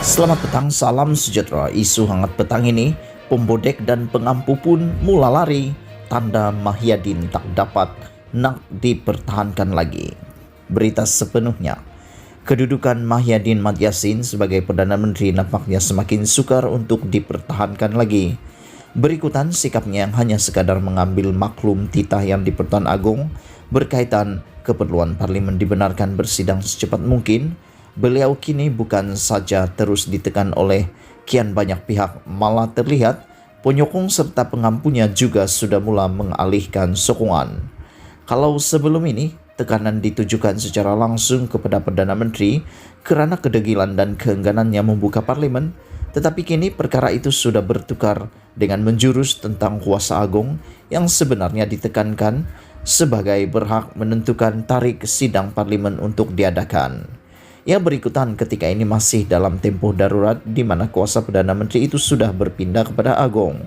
Selamat petang, salam sejahtera. Isu hangat petang ini, pembodek dan pengampu pun mula lari. Tanda Mahyadin tak dapat nak dipertahankan lagi. Berita sepenuhnya. Kedudukan Mahyadin Mat Yassin sebagai Perdana Menteri nampaknya semakin sukar untuk dipertahankan lagi. Berikutan sikapnya yang hanya sekadar mengambil maklum titah yang di Pertuan Agong berkaitan keperluan Parlimen dibenarkan bersidang secepat mungkin. Beliau kini bukan saja terus ditekan oleh kian banyak pihak, malah terlihat penyokong serta pengampunya juga sudah mula mengalihkan sokongan. Kalau sebelum ini tekanan ditujukan secara langsung kepada Perdana Menteri kerana kedegilan dan keengganannya membuka Parlimen, tetapi kini perkara itu sudah bertukar dengan menjurus tentang kuasa agung yang sebenarnya ditekankan sebagai berhak menentukan tarikh sidang Parlimen untuk diadakan. Yang berikutan ketika ini masih dalam tempoh darurat di mana kuasa Perdana Menteri itu sudah berpindah kepada Agong.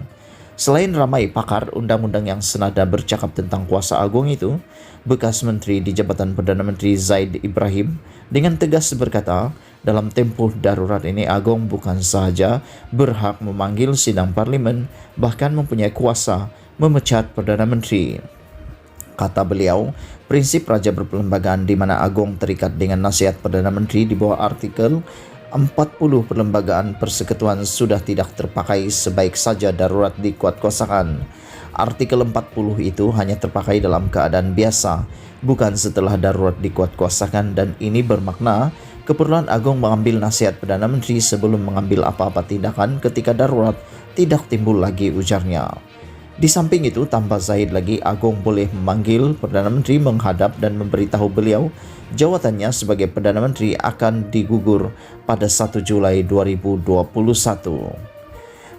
Selain ramai pakar undang-undang yang senada bercakap tentang kuasa Agong itu, bekas Menteri di Jabatan Perdana Menteri Zaid Ibrahim dengan tegas berkata, dalam tempoh darurat ini Agong bukan sahaja berhak memanggil sidang Parlimen, bahkan mempunyai kuasa memecat Perdana Menteri. Kata beliau, prinsip raja berperlembagaan di mana Agong terikat dengan nasihat Perdana Menteri di bawah artikel 40 Perlembagaan Persekutuan sudah tidak terpakai sebaik saja darurat dikuatkuasakan. Artikel 40 itu hanya terpakai dalam keadaan biasa, bukan setelah darurat dikuatkuasakan, dan ini bermakna keperluan Agong mengambil nasihat Perdana Menteri sebelum mengambil apa-apa tindakan ketika darurat tidak timbul lagi, ujarnya. Di samping itu, tambah Zaid lagi, Agong boleh memanggil Perdana Menteri menghadap dan memberitahu beliau jawatannya sebagai Perdana Menteri akan digugur pada 1 Julai 2021.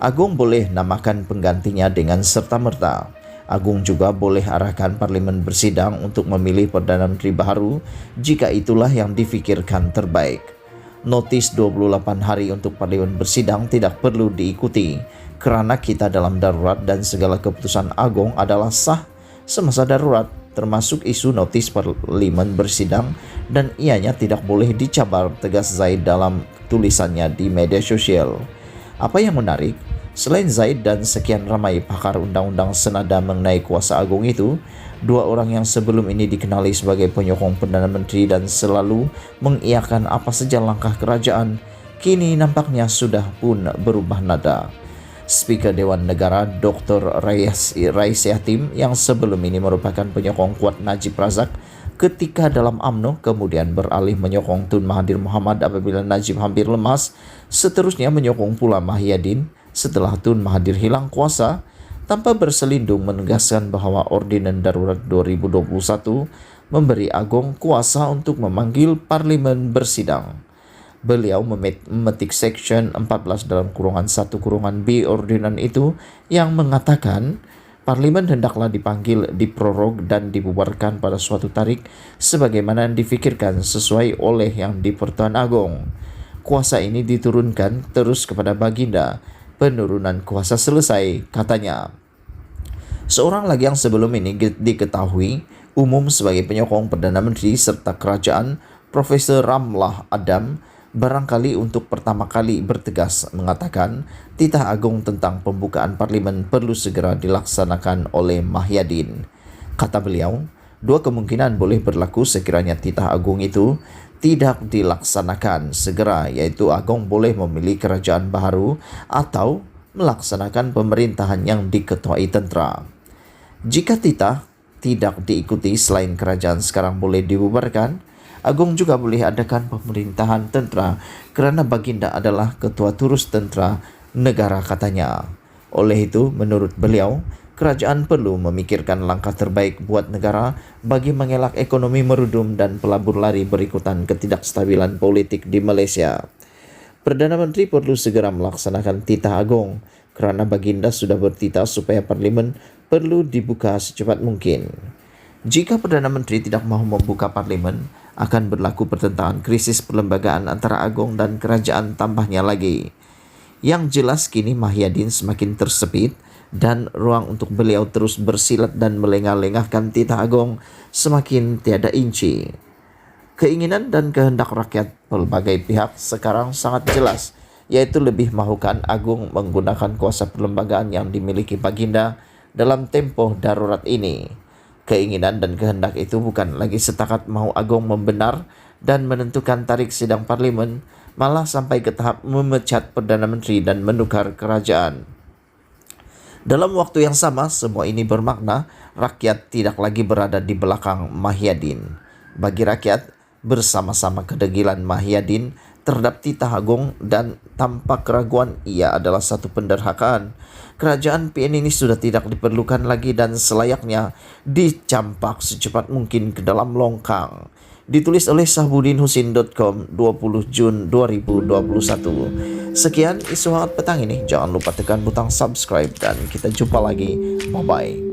Agong boleh namakan penggantinya dengan serta-merta. Agong juga boleh arahkan Parlimen bersidang untuk memilih Perdana Menteri baru jika itulah yang difikirkan terbaik. Notis 28 hari untuk Parlimen bersidang tidak perlu diikuti kerana kita dalam darurat dan segala keputusan Agong adalah sah semasa darurat, termasuk isu notis Parlimen bersidang, dan ianya tidak boleh dicabar, tegas Zaid dalam tulisannya di media sosial. Apa yang menarik, selain Zaid dan sekian ramai pakar undang-undang senada mengenai kuasa Agong itu, dua orang yang sebelum ini dikenali sebagai penyokong Perdana Menteri dan selalu mengiyakan apa saja langkah kerajaan, kini nampaknya sudah pun berubah nada. Speaker Dewan Negara Dr. Rais Yatim yang sebelum ini merupakan penyokong kuat Najib Razak ketika dalam UMNO kemudian beralih menyokong Tun Mahathir Mohamad apabila Najib hampir lemas, seterusnya menyokong pula Mahyadin setelah Tun Mahathir hilang kuasa, tanpa berselindung menegaskan bahawa Ordinan Darurat 2021 memberi Agong kuasa untuk memanggil Parlimen bersidang. Beliau memetik Seksyen 14 dalam kurungan 1 kurungan B ordinan itu yang mengatakan Parlimen hendaklah dipanggil, diprorog dan dibubarkan pada suatu tarikh sebagaimana yang difikirkan sesuai oleh yang di Pertuan Agong. Kuasa ini diturunkan terus kepada Baginda. Penurunan kuasa selesai, katanya. Seorang lagi yang sebelum ini diketahui umum sebagai penyokong Perdana Menteri serta kerajaan, Profesor Ramlah Adam, barangkali untuk pertama kali bertegas mengatakan titah Agong tentang pembukaan Parlimen perlu segera dilaksanakan oleh Mahyadin. Kata beliau, dua kemungkinan boleh berlaku sekiranya titah Agong itu tidak dilaksanakan segera, yaitu Agong boleh memilih kerajaan baru atau melaksanakan pemerintahan yang diketuai tentera. Jika titah tidak diikuti, selain kerajaan sekarang boleh dibubarkan, Agong juga boleh adakan pemerintahan tentera kerana Baginda adalah ketua turus tentera negara, katanya. Oleh itu, menurut beliau, kerajaan perlu memikirkan langkah terbaik buat negara bagi mengelak ekonomi merudum dan pelabur lari berikutan ketidakstabilan politik di Malaysia. Perdana Menteri perlu segera melaksanakan titah Agong kerana Baginda sudah bertitah supaya Parlimen perlu dibuka secepat mungkin. Jika Perdana Menteri tidak mahu membuka Parlimen, akan berlaku pertentangan krisis perlembagaan antara Agong dan kerajaan, tambahnya lagi. Yang jelas kini Mahyadin semakin tersepit dan ruang untuk beliau terus bersilat dan melengah-lengahkan titah Agong semakin tiada inci. Keinginan dan kehendak rakyat pelbagai pihak sekarang sangat jelas yaitu lebih mahukan Agung menggunakan kuasa perlembagaan yang dimiliki Baginda dalam tempo darurat ini. Keinginan dan kehendak itu bukan lagi setakat mau Agung membenar dan menentukan tarikh sidang parlimen, malah sampai ke tahap memecat Perdana Menteri dan menukar kerajaan. Dalam waktu yang sama, semua ini bermakna rakyat tidak lagi berada di belakang Mahyadin. Bagi rakyat, bersama-sama kedegilan Mahyadin terhadap titah agung dan tanpa keraguan ia adalah satu penderhakaan. Kerajaan PN ini sudah tidak diperlukan lagi dan selayaknya dicampak secepat mungkin ke dalam longkang. Ditulis oleh sahbudinhusin.com 20 Jun 2021. Sekian isu hangat petang ini. Jangan lupa tekan butang subscribe dan kita jumpa lagi. Bye-bye.